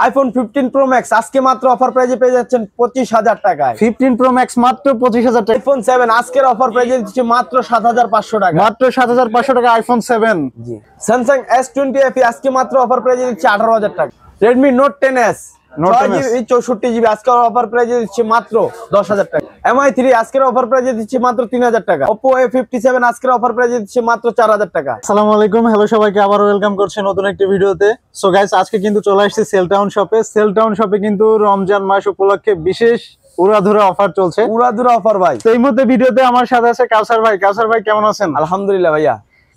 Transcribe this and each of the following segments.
IPhone 15 pro max আজকে মাত্র offer প্রাইজে পেয়ে যাচ্ছেন 25,000 টাকায়। 15 প্রো ম্যাক্স মাত্র 25,000 টাকা। আইফোন 7 আজকের অফার প্রাইজে দিচ্ছি মাত্র 7,500 টাকা। মাত্র 7,500 টাকা আইফোন 7। জি। স্যামসাং S20 FE আজকে মাত্র অফার প্রাইজে দিচ্ছি 18,000 টাকা। Redmi Note 10s 64GB আজকের অফার প্রাইজে দিচ্ছি মাত্র 10,000 টাকা। MI3 আজকের অফার প্রাইজে দিচ্ছি মাত্র 3,000 টাকা। Oppo A57 আজকের অফার প্রাইজে দিচ্ছি মাত্র 4,000 টাকা। আসসালামু আলাইকুম, হ্যালো সবাইকে, আবারো ওয়েলকাম করছি নতুন একটি ভিডিওতে। সো গাইস, আজকে কিন্তু চলে আসছে সেলটাউন শপে। সেলটাউন শপে কিন্তু রমজান মাস উপলক্ষে বিশেষ উড়াধুরা অফার চলছে। উড়াধুরা অফার ভাই। তো এই মুহূর্তে ভিডিওতে আমার সাথে আছে কাউসার ভাই। কাউসার ভাই কেমন আছেন? আলহামদুলিল্লাহ ভাইয়া।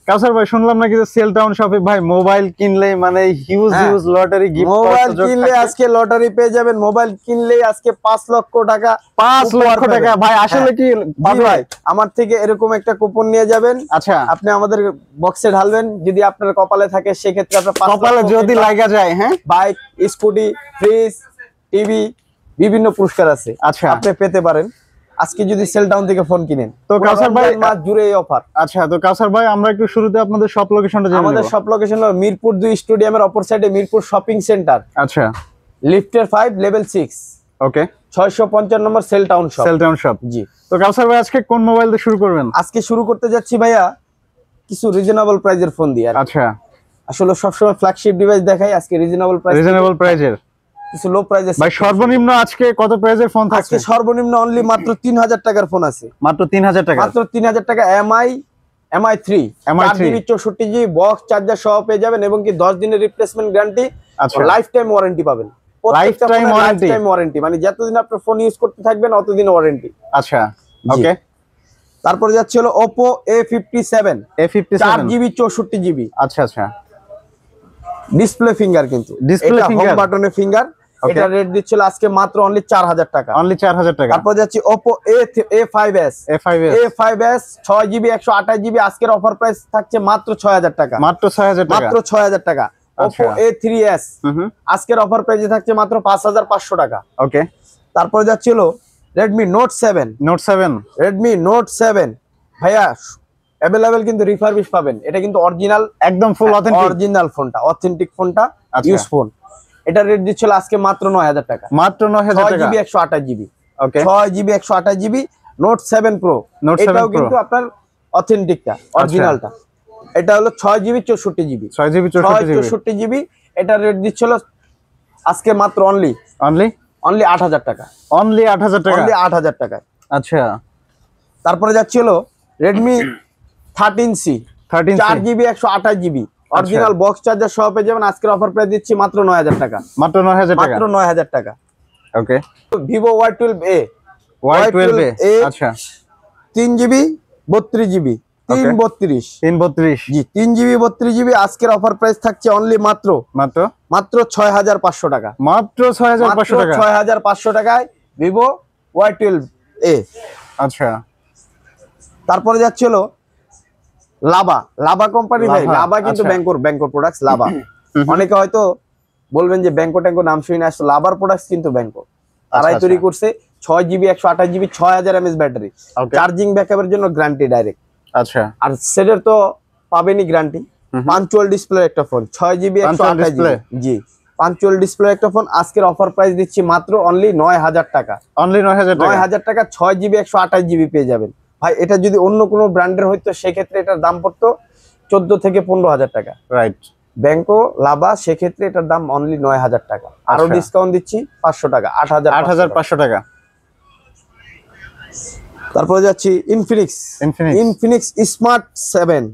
কাউসার ভাই, শুনলাম নাকি যে সেলটাউন শপে ভাই মোবাইল কিনলে মানে হিউজ লটারি গিফট, মোবাইল কিনলে আজকে লটারি পেয়ে যাবেন। মোবাইল কিনলে আজকে 5 লক্ষ টাকা, 5 লক্ষ টাকা। ভাই আসলে কি ভাই, আমার থেকে এরকম একটা কুপন নিয়ে যাবেন। আচ্ছা, আপনি আমাদের বক্সে ঢালবেন, যদি আপনার কপালে থাকে সেক্ষেত্রে আপনার কপালে যদি লাগা যায়, হ্যাঁ, বাইক, স্কুটি, ফ্রিজ, টিভি, বিভিন্ন পুরস্কার আছে। আচ্ছা, আপনি পেতে পারেন আজকে যদি সেলটাউন থেকে ফোন কিনেন। তো কাউসার ভাই মাস জুড়ে এই অফার। আচ্ছা, তো কাউসার ভাই আমরা একটু শুরুতে আপনাদের শপ লোকেশনটা জেনে নেব। আমাদের শপ লোকেশন হলো মিরপুর 2 স্টেডিয়ামের অপর সাইডে মিরপুর শপিং সেন্টার। আচ্ছা, লিফটের 5 লেভেল 6। ওকে, 655 নম্বর সেলটাউন শপ। সেলটাউন শপ, জি। তো কাউসার ভাই আজকে কোন মোবাইল দিয়ে শুরু করবেন? আজকে শুরু করতে যাচ্ছি ভাইয়া কিছু রিজনেবল প্রাইজের ফোন দিয়ে। আচ্ছা, আসলে সবসময় ফ্ল্যাগশিপ ডিভাইস দেখাই, আজকে রিজনেবল প্রাইজের কিছু লো প্রাইজের। ভাই সর্বনিম্ন আজকে কত প্রাইজের ফোন থাকছে? আজকে সর্বনিম্ন অনলি মাত্র 3,000 টাকার ফোন আছে। মাত্র 3,000 টাকা। মাত্র 3,000 টাকা। MI3 4GB 64GB box charger সহ পেয়ে যাবেন এবং কি 10 দিনের replacement guarantee, life time warranty পাবেন। লাইফ টাইম ওয়ারেন্টি মানে যতদিন আপনি ফোন ইউজ করতে থাকবেন ততদিন ওয়ারেন্টি। আচ্ছা, ওকে। তারপরে যাচ্ছে হলো Oppo A57 4GB 64GB। আচ্ছা আচ্ছা, ডিসপ্লে ফিঙ্গার, কিন্তু এটা হোম বাটনে ফিঙ্গার। এটা রেট দিচ্ছিল আজকে মাত্র অনলি 4,000 টাকা। অনলি 4,000 টাকা। তারপর যাচ্ছে Oppo A5s 6GB 128GB আজকের অফার প্রাইস থাকছে মাত্র 6,000 টাকা। মাত্র 6,000 টাকা। মাত্র 6,000 টাকা। Oppo A3s আজকের অফার প্রাইসে থাকছে মাত্র 5,500 টাকা। ওকে। তারপর যাচ্ছিল Redmi Note 7 Redmi Note 7 ভাইয়া अवेलेबल কিন্তু রিফারবিশ পাবেন। এটা কিন্তু অরিজিনাল, একদম ফুল অরিজিনাল ফোনটা, অথেন্টিক ফোনটা, ইউজ ফোন। এটা রেট দিচ্ছিল আজকে মাত্র 9,000 টাকা। মাত্র 9,000 টাকা। 6GB 128GB। ওকে, 6GB 128GB Note 7 Pro। এটাও কিন্তু আপনার অথেন্টিকটা, অরিজিনালটা। এটা হলো 6GB 64GB। 6GB 64GB। এটা রেট দিচ্ছিল আজকে মাত্র অনলি 8,000 টাকা। অনলি 8,000 টাকা। অনলি 8,000 টাকা। আচ্ছা, তারপরে যাচ্ছিল Redmi 13C 4GB 128GB original box charger সহ পেয়ে যাবেন। আজকের অফার প্রাইস দিচ্ছি মাত্র 9,000 টাকা। মাত্র 9,000 টাকা। মাত্র 9,000 টাকা। ওকে। Vivo Y12A আচ্ছা, 3GB 32GB 332 জি 3GB 32GB আজকের অফার প্রাইস থাকছে অনলি মাত্র 6,500 টাকা। মাত্র 6,500 টাকা। 6,500 টাকায় Vivo Y12A। আচ্ছা, তারপরে যাচ্ছিল লাভা কোম্পানি। ভাই লাভা কিন্তু ব্যাংকোর প্রোডাক্টস। লাভা অনেকে হয়তো বলবেন যে ব্যাংকো ট্যাঙ্কো নাম শুনে আসতো, লাভার প্রোডাক্টস কিন্তু ব্যাংকো তারাই তৈরি করছে। 6GB 128GB 6,000 mAh battery, charging ব্যাকআপের জন্য গ্যারান্টি ডাইরেক্ট। আচ্ছা, আর সেটের তো পাবেনই গ্যারান্টি। পাঞ্চুয়াল ডিসপ্লে একটা ফোন, 6GB 128GB জি পাঞ্চুয়াল ডিসপ্লে একটা ফোন। আজকের অফার প্রাইস দিচ্ছি মাত্র অনলি 9,000 টাকা। অনলি 9,000 টাকা 6GB 128GB পেয়ে যাবেন। ভাই এটা যদি অন্য কোনো ব্র্যান্ডের হইতো সেক্ষেত্রে এটার দাম পড়তো 14 থেকে 15,000 টাকা। রাইট। ব্যাংকো লাভা সেক্ষেত্রে এটার দাম অনলি 9,000 টাকা। আরো ডিসকাউন্ট দিচ্ছি 500 টাকা, 8,500 টাকা। তারপরে যাচ্ছি Infinix smart 7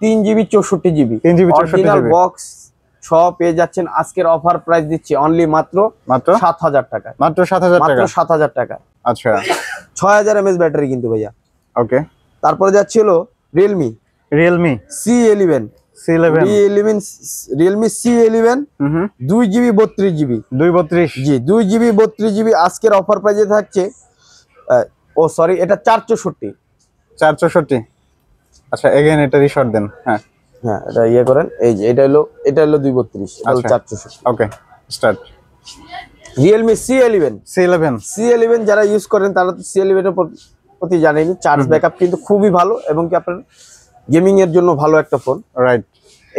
3GB 64GB original box সহ পেয়ে যাচ্ছেন। আজকের অফার প্রাইস দিচ্ছি অনলি মাত্র 7,000 টাকা। মাত্র 7,000 টাকা। মাত্র 7,000 টাকা। আচ্ছা, 6,000 mAh ব্যাটারি কিন্তু ভাইয়া। ওকে। তারপরে যাচ্ছিল Realme C11 2GB 32GB 2GB 32GB আজকের অফার প্রাইসে থাকছে এটা 464। আচ্ছা, এগেইন এটা রিশর্ট দেন। হ্যাঁ, এটা ইয়ে করেন। এই যে এটা হলো 232, এটা হলো 464। ওকে, স্টার্ট। Realme C11 যারা ইউজ করেন তারা তো C11 এর প্রতি জানেনই। চার্জ ব্যাকআপ কিন্তু খুবই ভালো এবং কি আপনার গেমিং এর জন্য ভালো একটা ফোন। রাইট।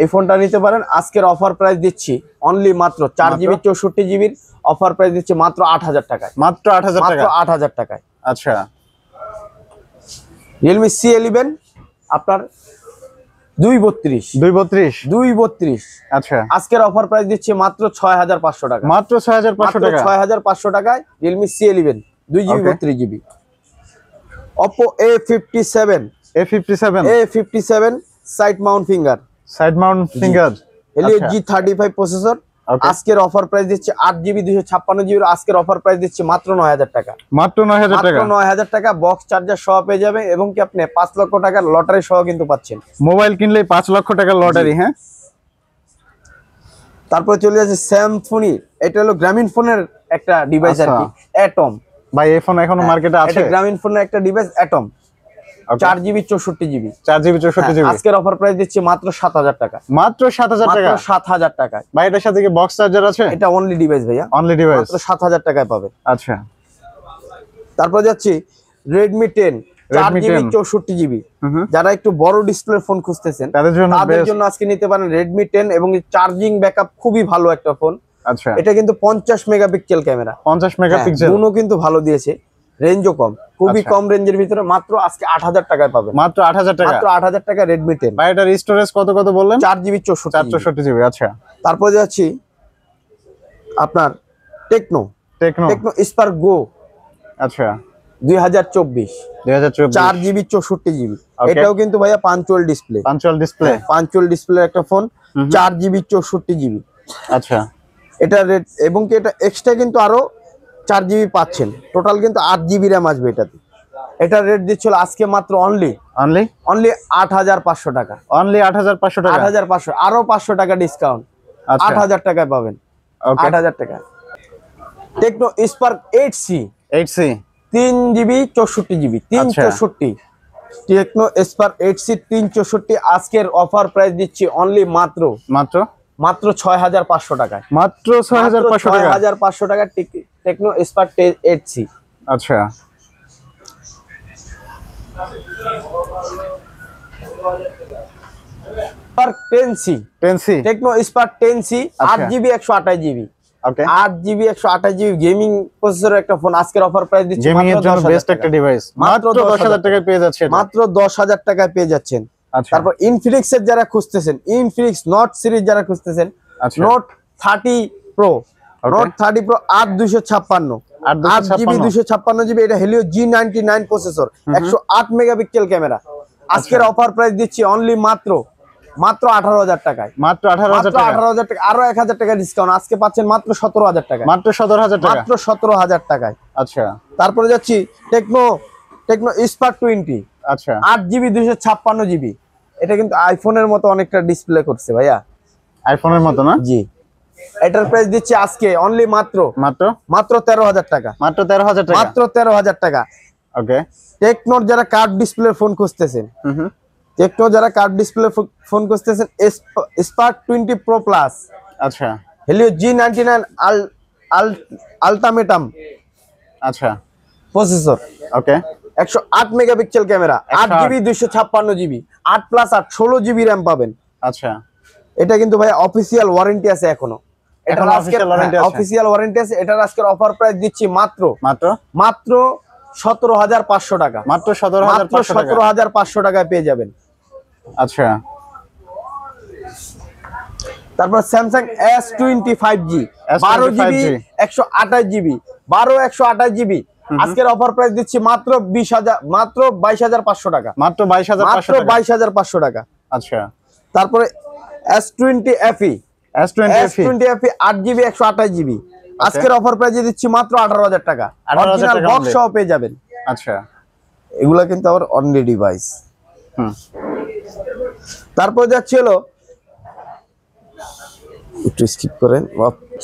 এই ফোনটা নিতে পারেন। আজকের অফার প্রাইস দিচ্ছি অনলি মাত্র 4GB 64GB অফার প্রাইস দিচ্ছি মাত্র 8000 টাকায়। মাত্র 8000 টাকা, মাত্র 8000 টাকায়। আচ্ছা Realme C11 আপনার 232, আচ্ছা আজকের অফার প্রাইস দিচ্ছি মাত্র 6500 টাকা। মাত্র 6500 টাকা, 6500 টাকায় Realme C11 2GB 32GB। Oppo A57 side Mount finger, Helio G35 processor. আজকের অফার প্রাইস দিচ্ছি 8GB 256GB। আজকের অফার প্রাইস দিচ্ছি মাত্র 9000 টাকা। মাত্র 9000 টাকা বক্স চার্জার সহ পেয়ে যাবে এবং কি আপনি 5 লক্ষ টাকার লটারি সহ কিন্তু পাচ্ছেন। মোবাইল কিনলে 5 লক্ষ টাকার লটারি। হ্যাঁ, তারপরে চলে যাচ্ছে স্যামসুনি, এটা হলো গ্রামীণ ফোনের একটা ডিভাইস আর কি, অ্যাটম। ভাই এই ফোন এখনো মার্কেটে আছে? এটা গ্রামীণ ফোনের একটা ডিভাইস অ্যাটম, 4GB 64GB। আজকের অফার প্রাইস দিচ্ছি মাত্র 7000 টাকা। মাত্র 7000 টাকা, 7000 টাকায়। ভাই এটার সাথে কি বক্স চার্জার আছে? এটা অনলি ডিভাইস ভাইয়া, অনলি ডিভাইস, মাত্র 7000 টাকায় পাবে। আচ্ছা তারপর যাচ্ছি Redmi 10 4GB 64GB। যারা একটু বড় ডিসপ্লের ফোন খুঁজতেছেন তাদের জন্য আজকে নিতে পারেন Redmi 10 এবং চার্জিং ব্যাকআপ খুবই ভালো একটা ফোন। আচ্ছা এটা কিন্তু 50 মেগাপিক্সেল ক্যামেরা, 50 মেগাপিক্সেল, গুণও কিন্তু ভালো দিয়েছে, রেঞ্জও কম, খুবই কম রেঞ্জের ভিতরে মাত্র আজকে 8000 টাকায় পাবেন। মাত্র 8000 টাকা, মাত্র 8000 টাকা Redmi 10। ভাই এটার স্টোরেজ কত বললেন? 4GB 64GB। আচ্ছা তারপর যাচ্ছি আপনার টেকনো স্পার্ক গো, আচ্ছা 2024 4GB 64GB। এটাও কিন্তু ভাইয়া পাঞ্চুয়াল ডিসপ্লে একটা ফোন, 4GB 64GB। আচ্ছা এটা রেট এবং কি এটা এক্সট্রা কিন্তু আরো 4GB পাচ্ছেন, টোটাল কিন্তু 8GB র্যাম আসবে এটাতে। এটা রেট দিচ্ছিল আজকে মাত্র অনলি 8500 টাকা। অনলি 8500 টাকা, 8500, আরো 500 টাকা ডিসকাউন্ট, 8000 টাকায় পাবেন। 8000 টাকা। Tecno Spark 8C 3GB 64GB 364। Tecno Spark 8C 364 আজকের অফার প্রাইস দিচ্ছি অনলি মাত্র 6500 টাকায়। মাত্র 6500 টাকা টেকনো স্পার্ক 8C। আচ্ছা spark 10C Tecno Spark 10C 8GB 128GB। 8GB 128GB gaming প্রসেসরের একটা ফোন। আজকের অফার প্রাইস দিচ্ছি গেমিং এর জন্য বেস্ট একটা ডিভাইস, মাত্র 10000 টাকায় পেয়ে যাচ্ছেন। মাত্র 10000 টাকায় পেয়ে যাচ্ছেন। তারপর ইনফিনিক্স এর যারা খুঁজতেছেন, ইনফিনিক্স নোট সিরিজ যারা খুঁজতেছেন, নোট 30 প্রো 8256 8GB 256GB। এটা Helio G99 processor, 108 megapixel camera. আজকের অফার প্রাইস দিচ্ছি অনলি মাত্র 18000 টাকায়। মাত্র 18000 টাকা, আরো 1000 টাকা ডিসকাউন্ট, আজকে পাচ্ছেন মাত্র 17000 টাকা। মাত্র 17000 টাকায়। আচ্ছা তারপরে যাচ্ছি টেকনো স্পার্ক 20, আচ্ছা 8GB 256GB। এটা কিন্তু আইফোনের মতো অনেকটা ডিসপ্লে করছে ভাইয়া, আইফোনের মতো না? জি। এটার প্রাইস দিচ্ছি আজকে অনলি মাত্র 13000 টাকা। মাত্র 13000 টাকা। ওকে। টেকনোর যারা কার্ভ ডিসপ্লে ফোন খুঁজতেছেন, স্পার্ক 20 প্রো প্লাস, আচ্ছা Helio G99 আলটিমেটাম আচ্ছা প্রসেসর, ওকে 108 megapixel camera, 8GB 256GB 8+8 16GB RAM পাবেন। আচ্ছা এটা কিন্তু ভাই অফিসিয়াল ওয়ারেন্টি আছে এখনো, এটা অফিসিয়াল ওয়ারেন্টি আছে। এটার আজকের অফার প্রাইস দিচ্ছি মাত্র 17500 টাকা। মাত্র 17500 টাকায় পেয়ে যাবেন। আচ্ছা তারপর Samsung S25G 12GB 128GB 128GB। আজকের অফার প্রাইস দিচ্ছি মাত্র 22500 টাকা। মাত্র 22500 টাকা। আচ্ছা তারপরে S20 FE 8GB 128GB। আজকের অফার প্রাইস দিচ্ছি মাত্র 18000 টাকা। অরিজিনাল বক্স সহ পেয়ে যাবেন। আচ্ছা এগুলা কিন্তু আবার অনলি ডিভাইস। তারপর যাচ্ছে হলো একটু স্কিপ করেন,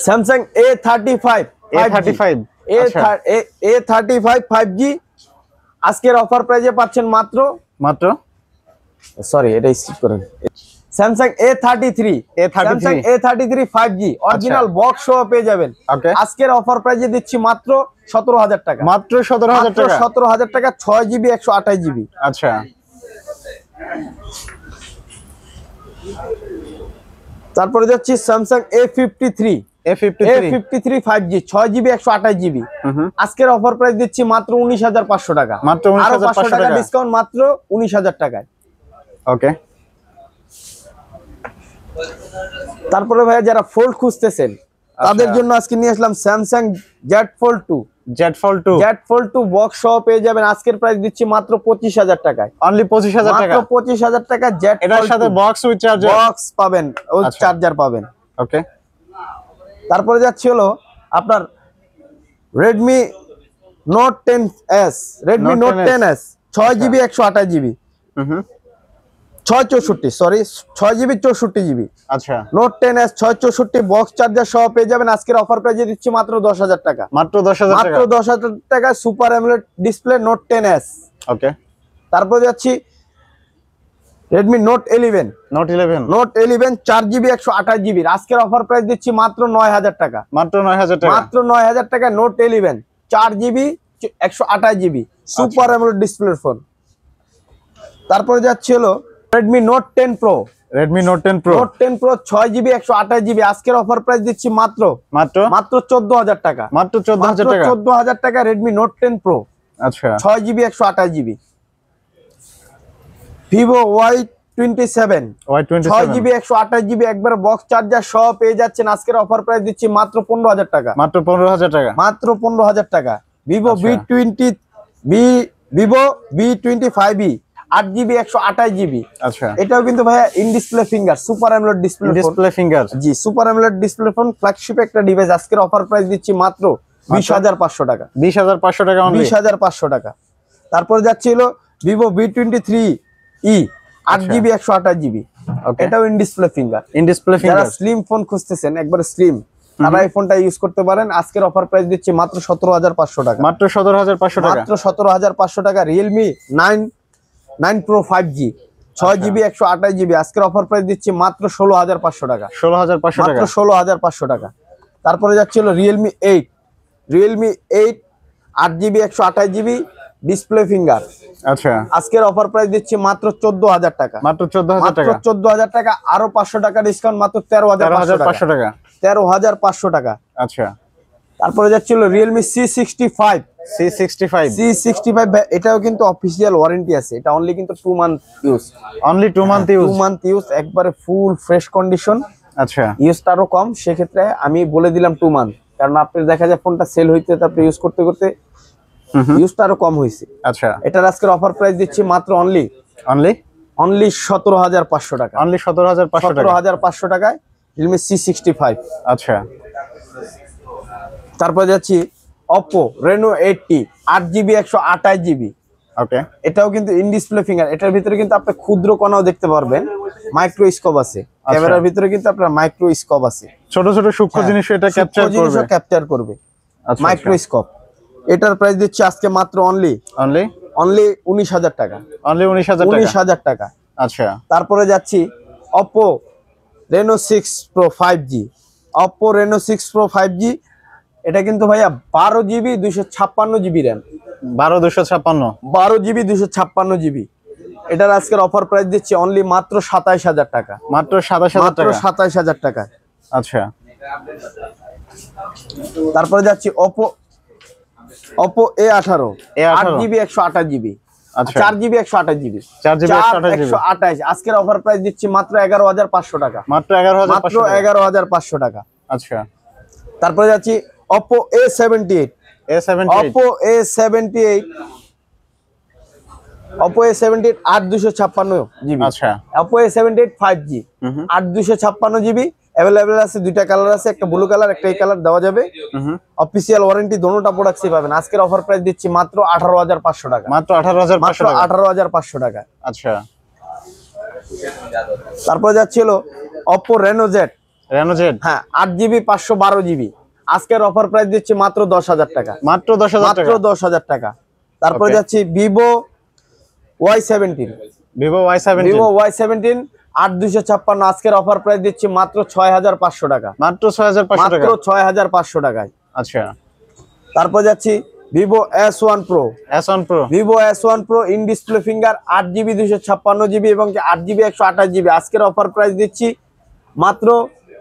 স্যামসাং A35 5G। আজকের অফার প্রাইসে পাচ্ছেন মাত্র সরি এটা স্কিপ করেন, Samsung A33 5G original box সহ পেয়ে যাবেন। আজকের অফার প্রাইসে দিচ্ছি মাত্র 17000 টাকা। মাত্র 17000 টাকা 6GB 128GB। আচ্ছা তারপরে যাচ্ছি Samsung A53 A53 5G 6GB 128GB আজকের অফার প্রাইস দিচ্ছি মাত্র 19,500 টাকা, মাত্র আরো 500 19,500 টাকা টাকা ডিসকাউন্ট, মাত্র 19,000 টাকায়। ওকে। তারপরে ভাইয়া যারা ফোল্ড খুঁজতেছেন তাদের জন্য আজকে নিয়ে আসলাম Samsung Z Fold 2 Z Fold 2 box সহ পেয়ে যাবেন। আজকের প্রাইস দিচ্ছি মাত্র 25,000 টাকায়, অনলি 25,000 টাকা, মাত্র 25,000 টাকা। এটার সাথে বক্স উইথ চার্জার, বক্স পাবেন ও চার্জার পাবেন। ওকে। তারপরে যাচ্ছে হলো আপনার Redmi Note 10s, Redmi Note 10s 6GB 128GB 664 sorry 6GB 64GB। আচ্ছা, Note 10s 664 বক্স চার্জার সহ পেয়ে যাবেন। আজকের অফার প্রাইসে দিচ্ছি মাত্র 10,000 টাকা, মাত্র 10,000 টাকা, মাত্র 10,000 টাকা। Super AMOLED display Note 10s। ওকে। তারপর যাচ্ছি Redmi Note 11 4GB 128GB আজকের অফার প্রাইস দিচ্ছি মাত্র 9,000 টাকা, মাত্র 9,000 টাকা, মাত্র 9,000 টাকা। Note 11 4GB 128GB super AMOLED ডিসপ্লের ফোন। তারপরে যাচ্ছে হলো Redmi Note 10 Pro 6GB 128GB আজকের অফার প্রাইস দিচ্ছি মাত্র 14,000 টাকা, মাত্র 14,000 টাকা, 14,000 টাকা Redmi Note 10 Pro। আচ্ছা, 6GB 128GB। Vivo Y27 6GB 128GB একবার বক্স চার্জার সহ পেয়ে যাচ্ছেন। আজকের অফার প্রাইস দিচ্ছি মাত্র 15,000 টাকা, মাত্র 15,000 টাকা, মাত্র 15,000 টাকা। Vivo V25e 8GB 128GB আচ্ছা, এটাও কিন্তু ভাইয়া in display finger super AMOLED display finger, G super AMOLED display phone, flagship একটা ডিভাইস। আজকের অফার প্রাইস দিচ্ছি মাত্র 20,500 টাকা, 20,500 টাকা, 20,500 টাকা। তারপর যাচ্ছিল Vivo V23e 8GB 128GB এটাও ইন ডিসপ্লে ফিঙ্গার। যারা স্লিম ফোন খুঁজতেছেন একবার স্লিম, তারা এই ফোনটা ইউজ করতে পারেন। আজকের অফার প্রাইস দিচ্ছি মাত্র 17,500 টাকা, মাত্র 17,500 টাকা, মাত্র 17,500 টাকা। Realme 9 Pro 5G 6GB 128GB আজকের অফার প্রাইস দিচ্ছি মাত্র 16,500 টাকা, 16,500 টাকা, মাত্র 16,500 টাকা। তারপরে যাচ্ছিল Realme 8 8GB 128GB display finger. আচ্ছা, আজকের অফার প্রাইস দিচ্ছি মাত্র 14,000 টাকা, মাত্র 14,000 টাকা, 14,000 টাকা। আরো 500 টাকা ডিসকাউন্ট, মাত্র 13,500 টাকা, 13,500 টাকা। আচ্ছা, তারপরে যাচ্ছিল Realme C65 এটাও কিন্তু অফিসিয়াল ওয়ারেন্টি আছে, এটা অনলি কিন্তু 2 month use, only 2 month use, একবারে ফুল ফ্রেশ কন্ডিশন। আচ্ছা, ইউজটা আরো কম, সেক্ষেত্রে আমি বলে দিলাম 2 মান্থ, কারণ আপনার দেখা যায় ফোনটা সেল হইতে তারপরে ইউজ করতে করতে ইউজটা আরো কম হয়েছে। আচ্ছা, এটার আজকের অফার প্রাইস দিচ্ছি মাত্র অনলি 17,500 টাকা, অনলি 17,500 টাকায় Realme C65। আচ্ছা, তারপর যাচ্ছি Oppo Reno 80 8GB 128GB ওকে। এটাও কিন্তু ইন ডিসপ্লে ফিঙ্গার। এটার ভিতরে কিন্তু আপনি ক্ষুদ্র কণাও দেখতে পারবেন, মাইক্রো স্কোপ আছে ক্যামেরার ভিতরে, কিন্তু আপনার মাইক্রো স্কোপ আছে, ছোট ছোট সূক্ষ্ম জিনিস এটা ক্যাপচার করবে মাইক্রো স্কোপ। এটার প্রাইস দিচ্ছি আজকে মাত্র অনলি 19,000 টাকা, অনলি 19,000 টাকা। আচ্ছা, তারপরে যাচ্ছি Oppo Reno 6 Pro 5G Oppo Reno 6 Pro 5G এটা কিন্তু ভাইয়া 12GB 256GB RAM, 12GB 256GB। এটার আজকের অফার প্রাইস দিচ্ছি অনলি মাত্র 27,000 টাকা, মাত্র 27,000 টাকা। আচ্ছা, তারপরে যাচ্ছি Oppo A18 8GB 128GB 4GB 128GB 128 আজকের অফার প্রাইস দিচ্ছি মাত্র 11,500 টাকা, মাত্র 11,500 টাকা। আচ্ছা, তারপরে যাচ্ছি Oppo A78 8/256GB। আচ্ছা, Oppo A78 5G 8/256GB available আছে, দুইটা কালার আছে, একটা ব্লু কালার একটা এই কালার দেওয়া যাবে। অফিশিয়াল ওয়ারেন্টি দোনোটা প্রোডাক্টসই পাবেন। আজকের অফার প্রাইস দিচ্ছি মাত্র 18,500 টাকা, মাত্র 18,500 টাকা। আচ্ছা, তারপর যাচ্ছিল Oppo Reno Z হ্যাঁ 8GB 512GB আজকের অফার প্রাইস দিচ্ছি মাত্র 10,000 টাকা, মাত্র 10,000 টাকা। তারপর যাচ্ছি Vivo Y17 8/256 আজকের অফার প্রাইস দিচ্ছি মাত্র 6,500 টাকা, মাত্র 6,500 টাকা, মাত্র 6,500 টাকায়। আচ্ছা, তারপর যাচ্ছি Vivo S1 Pro, S1 Pro Vivo S1 Pro in display finger 8GB 256GB এবং 8GB 128GB। আজকের অফার প্রাইস দিচ্ছি মাত্র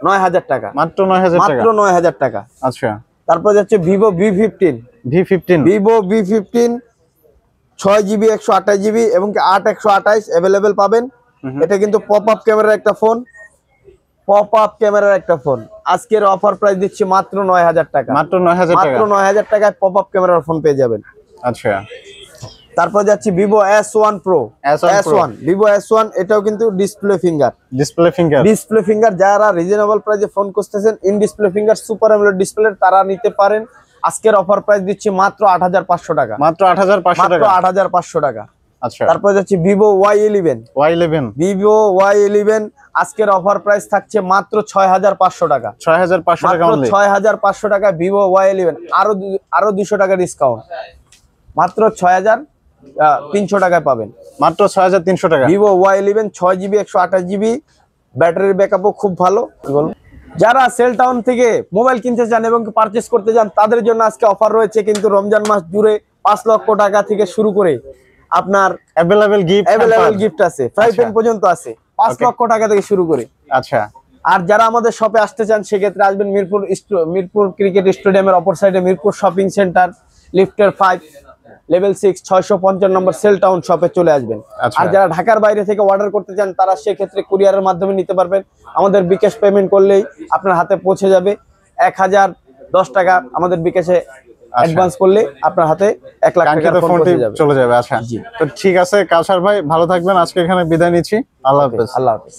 9000 টাকা, মাত্র 9000 টাকা, মাত্র 9000 টাকা। আচ্ছা তারপর যাচ্ছে Vivo V15, Vivo V15 6GB 128GB এবং 8 128 अवेलेबल পাবেন। এটা কিন্তু পপ আপ ক্যামেরার একটা ফোন, পপ আপ ক্যামেরার একটা ফোন। আজকের অফার প্রাইস দিচ্ছি মাত্র 9000 টাকা, মাত্র 9000 টাকা, মাত্র 9000 টাকায় পপ আপ ক্যামেরার ফোন পেয়ে যাবেন। আচ্ছা তারপর যাচ্ছি Vivo S1 Pro, Vivo S1 এটাও কিন্তু ডিসপ্লে ফিঙ্গার, ডিসপ্লে ফিঙ্গার। যারা রিজনেবল প্রাইসে ফোন খুঁজতেছেন in display finger super AMOLED display, তারা নিতে পারেন। আজকের অফার প্রাইস দিচ্ছি মাত্র 8500 টাকা, মাত্র 8500 মাত্র টাকা, 8500 টাকা। আচ্ছা তারপর যাচ্ছে ভিভো Y11, ভিভো Y11 আজকের অফার প্রাইস থাকছে মাত্র 6500 টাকা, 6500 টাকা, মাত্র 6500 টাকা ভিভো Y11। আরো 200 টাকা ডিসকাউন্ট, মাত্র 6300 টাকায় পাবেন, মাত্র 6300 টাকা। ভিভো Y11 6GB 128GB, ব্যাটারির ব্যাকআপও খুব ভালো। যারা সেল টাউন থেকে মোবাইল কিনতে চান এবং পারচেজ করতে চান তাদের জন্য আজকে অফার রয়েছে কিন্তু রমজান মাস জুড়ে 5 লক্ষ টাকা থেকে শুরু করে আপনার अवेलेबल গিফট আছে, ফ্রাই প্যান পর্যন্ত আছে 5 লক্ষ টাকা থেকে শুরু করে। আচ্ছা আর যারা আমাদের শপে আসতে চান সেক্ষেত্রে আসবেন মিরপুর ক্রিকেট স্টেডিয়ামের অপর সাইডে মিরপুর শপিং সেন্টার, লিফটের 5 লেভেল 6 655 নম্বর সেল টাউন শপে চলে আসবেন। আর যারা ঢাকার বাইরে থেকে অর্ডার করতে চান তারা সেক্ষেত্রে কুরিয়ারের মাধ্যমে নিতে পারবেন। আমাদের বিকাশ পেমেন্ট করলেই আপনার হাতে পৌঁছে যাবে। 1010 টাকা আমাদের বিকাশে অ্যাডভান্স করলে আপনার হাতে 1 লাখ টাকার ফোন চলে যাবে। আচ্ছা তো ঠিক আছে কাউসার ভাই, ভালো থাকবেন। আজকে এখানে বিদায় নিচ্ছি। আল্লাহ হাফেজ। আল্লাহ হাফেজ।